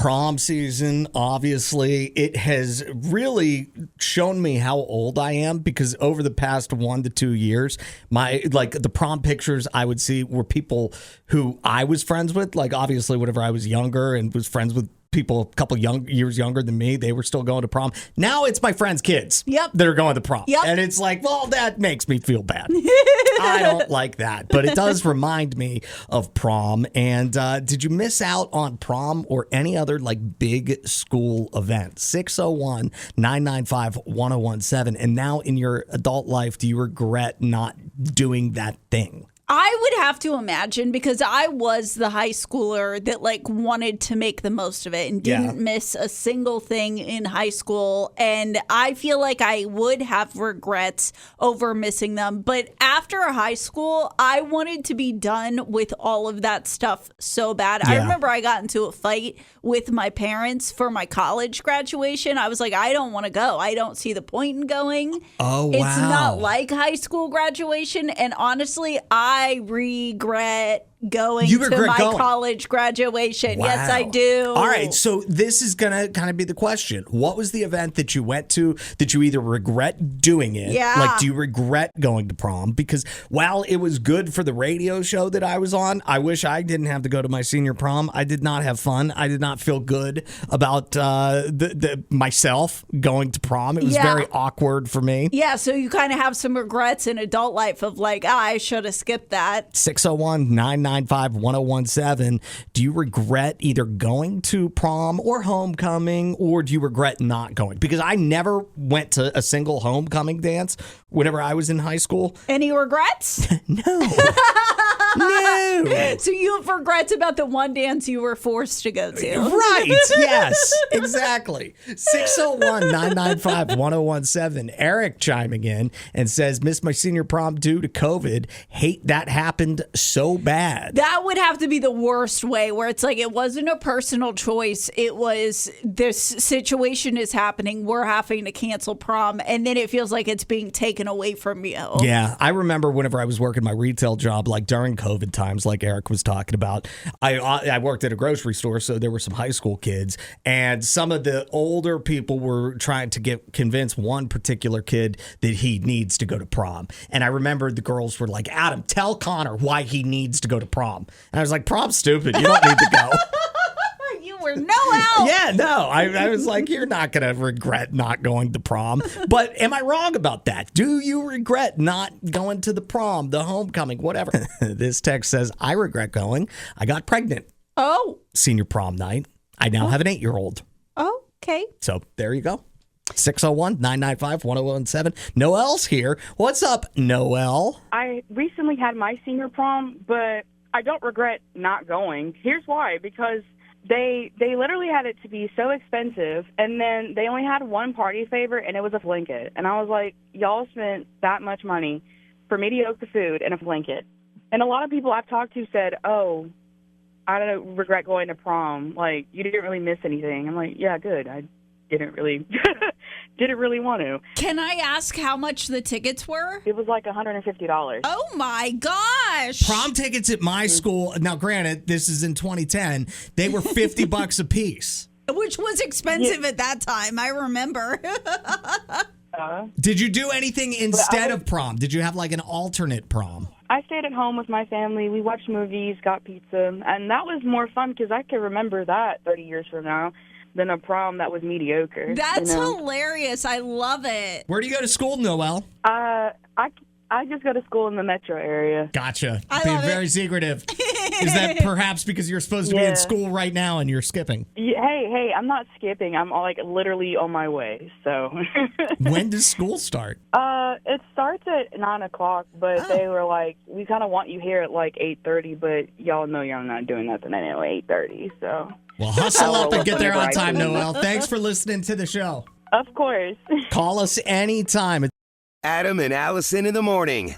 prom season, obviously, it has really shown me how old I am because over the past 1 to 2 years, the prom pictures I would see were people who I was friends with. Like, obviously, whenever I was younger and was friends with people a couple years younger than me, they were still going to prom. Now it's my friends' kids that are going to prom. Yep. And it's like, well, that makes me feel bad. I don't like that. But it does remind me of prom. And did you miss out on prom or any other like big school event? 601-995-1017. And now in your adult life, do you regret not doing that thing? I would have to imagine, because I was the high schooler that like wanted to make the most of it and didn't miss a single thing in high school. And I feel like I would have regrets over missing them. But after high school, I wanted to be done with all of that stuff so bad. I remember I got into a fight with my parents for my college graduation. I was like, I don't want to go. I don't see the point in going. Oh, wow. It's not like high school graduation. And honestly, I regret going to my college graduation. Wow. Yes, I do. All right, so this is going to kind of be the question. What was the event that you went to that you either regret doing it? Yeah. Like, do you regret going to prom? Because while it was good for the radio show that I was on, I wish I didn't have to go to my senior prom. I did not have fun. I did not feel good about myself going to prom. It was very awkward for me. Yeah, so you kind of have some regrets in adult life of like, I should have skipped that. 601-995-1017. Do you regret either going to prom or homecoming, or do you regret not going? Because I never went to a single homecoming dance whenever I was in high school. Any regrets? No. No. So you have regrets about the one dance you were forced to go to. Right. Yes, exactly. 601-995-1017. Eric chiming in and says, missed my senior prom due to COVID. Hate that happened so bad. That would have to be the worst way, where it's like it wasn't a personal choice. It was this situation is happening. We're having to cancel prom. And then it feels like it's being taken away from you. Yeah. I remember whenever I was working my retail job, like during COVID times, like Eric was talking about, I worked at a grocery store, so there were some high school kids, and some of the older people were trying to convince one particular kid that he needs to go to prom. And I remember the girls were like, Adam, tell Connor why he needs to go to prom. And I was like, prom's stupid. You don't need to go. You were Noelle. Yeah, no. I was like, you're not going to regret not going to prom. But am I wrong about that? Do you regret not going to the prom, the homecoming, whatever? This text says, I regret going. I got pregnant. Oh. Senior prom night. I now have an 8-year-old. Oh, okay. So there you go. 601-995-1017. Noelle's here. What's up, Noelle? I recently had my senior prom, but I don't regret not going. Here's why. Because they literally had it to be so expensive, and then they only had one party favor, and it was a blanket. And I was like, y'all spent that much money for mediocre food and a blanket. And a lot of people I've talked to said, oh, I don't regret going to prom. Like, you didn't really miss anything. I'm like, yeah, good. I didn't really want to. Can I ask how much the tickets were? It was like $150. Oh my gosh. Prom tickets at my school, now granted, this is in 2010, they were $50 a piece. Which was expensive at that time, I remember. Did you do anything instead of prom? Did you have like an alternate prom? I stayed at home with my family. We watched movies, got pizza, and that was more fun because I can remember that 30 years from now than a prom that was mediocre. That's hilarious. I love it. Where do you go to school, Noelle? I just go to school in the metro area. Gotcha. Being very secretive. Is that perhaps because you're supposed to be in school right now and you're skipping? Yeah, hey, I'm not skipping. I'm like literally on my way. So. When does school start? It starts at 9 o'clock, but they were like, we kind of want you here at like 8:30, but y'all know you're not doing nothing at 8:30, so. Well, hustle up and get there on time, Noelle. Thanks for listening to the show. Of course. Call us anytime. Adam and Allison in the morning.